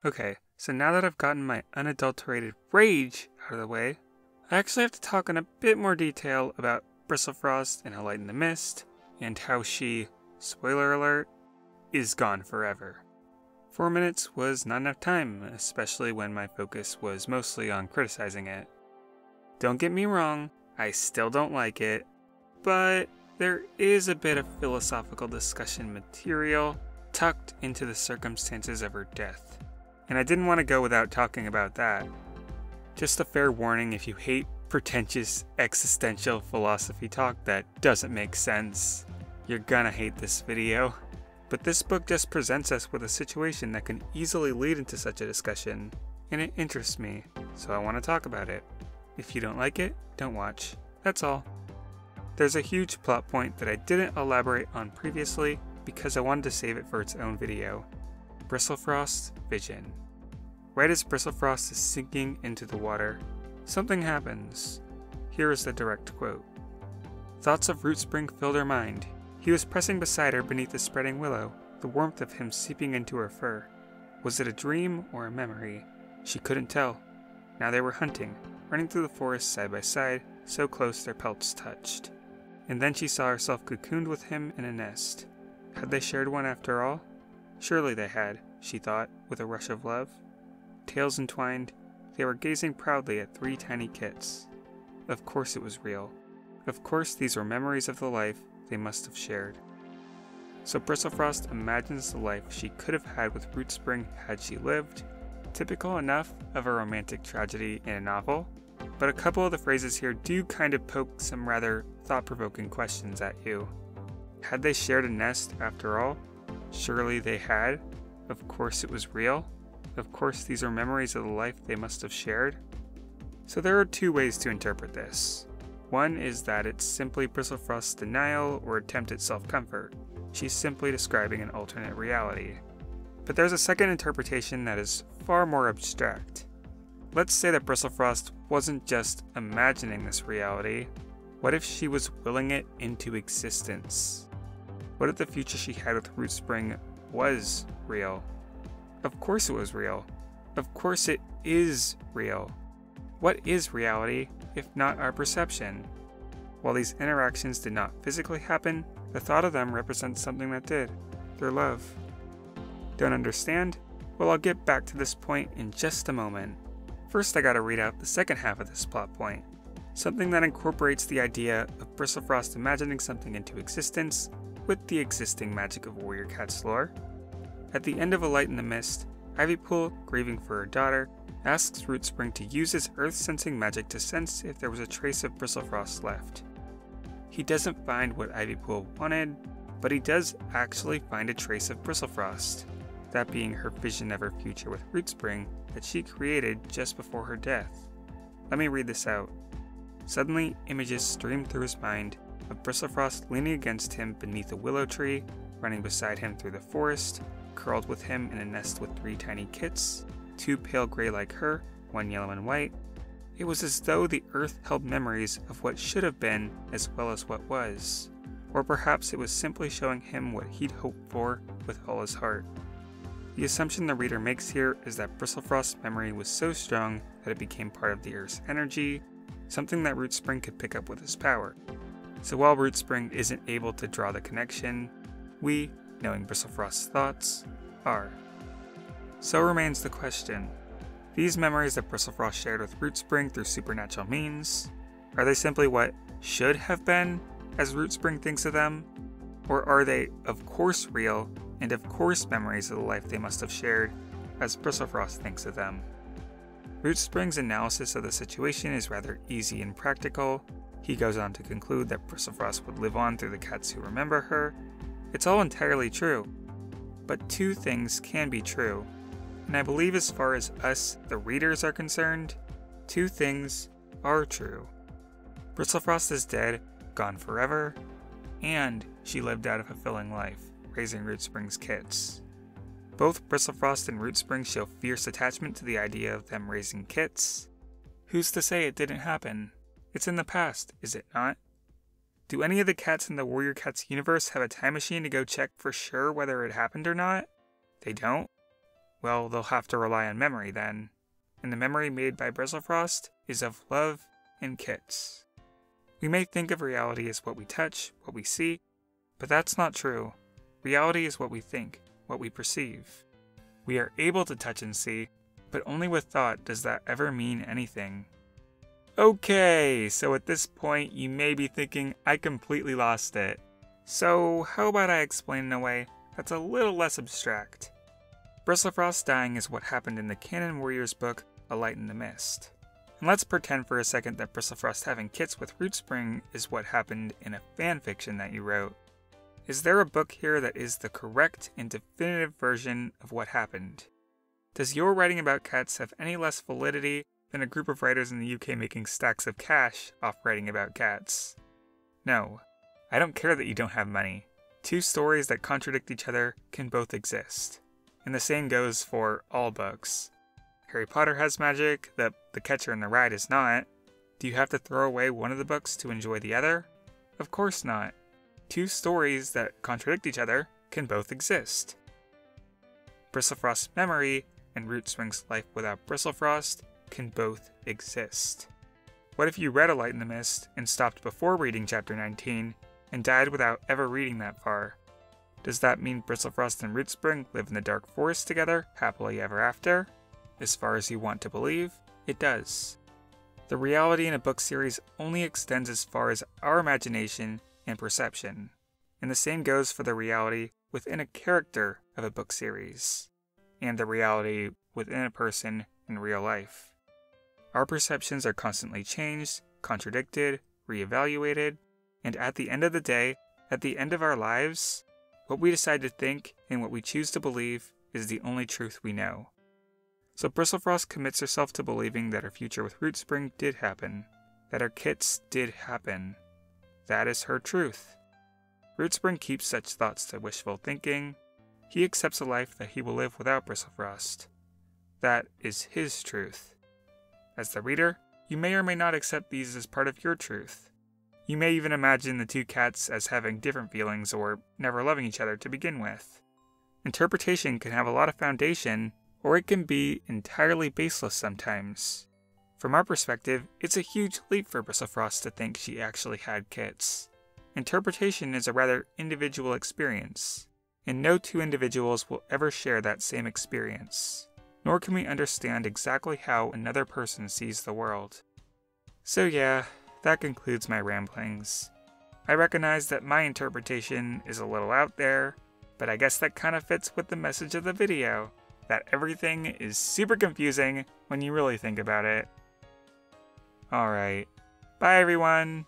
Okay, so now that I've gotten my unadulterated rage out of the way, I actually have to talk in a bit more detail about Bristlefrost and A Light in the Mist, and how she, spoiler alert, is gone forever. 4 minutes was not enough time, especially when my focus was mostly on criticizing it. Don't get me wrong, I still don't like it, but there is a bit of philosophical discussion material tucked into the circumstances of her death, and I didn't want to go without talking about that. Just a fair warning if you hate pretentious existential philosophy talk that doesn't make sense, you're gonna hate this video. But this book just presents us with a situation that can easily lead into such a discussion, and it interests me, so I want to talk about it. If you don't like it, don't watch. That's all. There's a huge plot point that I didn't elaborate on previously because I wanted to save it for its own video. Bristlefrost's vision. Right as Bristlefrost is sinking into the water, something happens. Here is the direct quote. Thoughts of Rootspring filled her mind. He was pressing beside her beneath the spreading willow, the warmth of him seeping into her fur. Was it a dream or a memory? She couldn't tell. Now they were hunting, running through the forest side by side, so close their pelts touched. And then she saw herself cocooned with him in a nest. Had they shared one after all? Surely they had, she thought, with a rush of love. Tails entwined, they were gazing proudly at 3 tiny kits. Of course it was real. Of course these were memories of the life they must have shared. So Bristlefrost imagines the life she could have had with Rootspring had she lived, typical enough of a romantic tragedy in a novel, but a couple of the phrases here do kind of poke some rather thought-provoking questions at you. Had they shared a nest after all? Surely they had. Of course it was real. Of course these are memories of the life they must have shared. So there are 2 ways to interpret this. One is that it's simply Bristlefrost's denial or attempt at self-comfort. She's simply describing an alternate reality. But there's a second interpretation that is far more abstract. Let's say that Bristlefrost wasn't just imagining this reality. What if she was willing it into existence? What if the future she had with Rootspring was real? Of course it was real. Of course it is real. What is reality, if not our perception? While these interactions did not physically happen, the thought of them represents something that did, their love. Don't understand? Well, I'll get back to this point in just a moment. First, I gotta read out the second half of this plot point, something that incorporates the idea of Bristlefrost imagining something into existence with the existing magic of Warrior Cat's lore. At the end of A Light in the Mist, Ivypool, grieving for her daughter, asks Rootspring to use his earth-sensing magic to sense if there was a trace of Bristlefrost left. He doesn't find what Ivypool wanted, but he does actually find a trace of Bristlefrost, that being her vision of her future with Rootspring that she created just before her death. Let me read this out. Suddenly, images streamed through his mind of Bristlefrost leaning against him beneath a willow tree, running beside him through the forest, curled with him in a nest with 3 tiny kits, 2 pale gray like her, 1 yellow and white. It was as though the earth held memories of what should have been as well as what was. Or perhaps it was simply showing him what he'd hoped for with all his heart. The assumption the reader makes here is that Bristlefrost's memory was so strong that it became part of the Earth's energy, something that Rootspring could pick up with his power. So while Rootspring isn't able to draw the connection, we, knowing Bristlefrost's thoughts, are. So remains the question. These memories that Bristlefrost shared with Rootspring through supernatural means, are they simply what should have been, as Rootspring thinks of them? Or are they, of course, real, and of course memories of the life they must have shared, as Bristlefrost thinks of them? Rootspring's analysis of the situation is rather easy and practical. He goes on to conclude that Bristlefrost would live on through the cats who remember her. It's all entirely true. But 2 things can be true. And I believe as far as us, the readers, are concerned, 2 things are true. Bristlefrost is dead, gone forever, and she lived out a fulfilling life, raising Rootspring's kits. Both Bristlefrost and Rootspring show fierce attachment to the idea of them raising kits. Who's to say it didn't happen? It's in the past, is it not? Do any of the cats in the Warrior Cats universe have a time machine to go check for sure whether it happened or not? They don't? Well, they'll have to rely on memory then. And the memory made by Bristlefrost is of love and kits. We may think of reality as what we touch, what we see, but that's not true. Reality is what we think, what we perceive. We are able to touch and see, but only with thought does that ever mean anything. Okay, so at this point you may be thinking I completely lost it. So how about I explain in a way that's a little less abstract? Bristlefrost dying is what happened in the Canon Warriors book, A Light in the Mist. And let's pretend for a second that Bristlefrost having kits with Rootspring is what happened in a fanfiction that you wrote. Is there a book here that is the correct and definitive version of what happened? Does your writing about cats have any less validity than a group of writers in the UK making stacks of cash off writing about cats? No. I don't care that you don't have money. Two stories that contradict each other can both exist. And the same goes for all books. Harry Potter has magic that The Catcher in the Rye does not. Do you have to throw away one of the books to enjoy the other? Of course not. Two stories that contradict each other can both exist. Bristlefrost's memory and Rootspring's life without Bristlefrost can both exist. What if you read A Light in the Mist and stopped before reading chapter 19 and died without ever reading that far? Does that mean Bristlefrost and Rootspring live in the dark forest together, happily ever after? As far as you want to believe, it does. The reality in a book series only extends as far as our imagination and perception, and the same goes for the reality within a character of a book series, and the reality within a person in real life. Our perceptions are constantly changed, contradicted, reevaluated, and at the end of the day, at the end of our lives, what we decide to think and what we choose to believe is the only truth we know. So Bristlefrost commits herself to believing that her future with Rootspring did happen, that her kits did happen. That is her truth. Rootspring keeps such thoughts to wishful thinking. He accepts a life that he will live without Bristlefrost. That is his truth. As the reader, you may or may not accept these as part of your truth. You may even imagine the two cats as having different feelings or never loving each other to begin with. Interpretation can have a lot of foundation, or it can be entirely baseless sometimes. From our perspective, it's a huge leap for Bristlefrost to think she actually had kits. Interpretation is a rather individual experience, and no two individuals will ever share that same experience, nor can we understand exactly how another person sees the world. So yeah, that concludes my ramblings. I recognize that my interpretation is a little out there, but I guess that kind of fits with the message of the video, that everything is super confusing when you really think about it. Alright, bye everyone!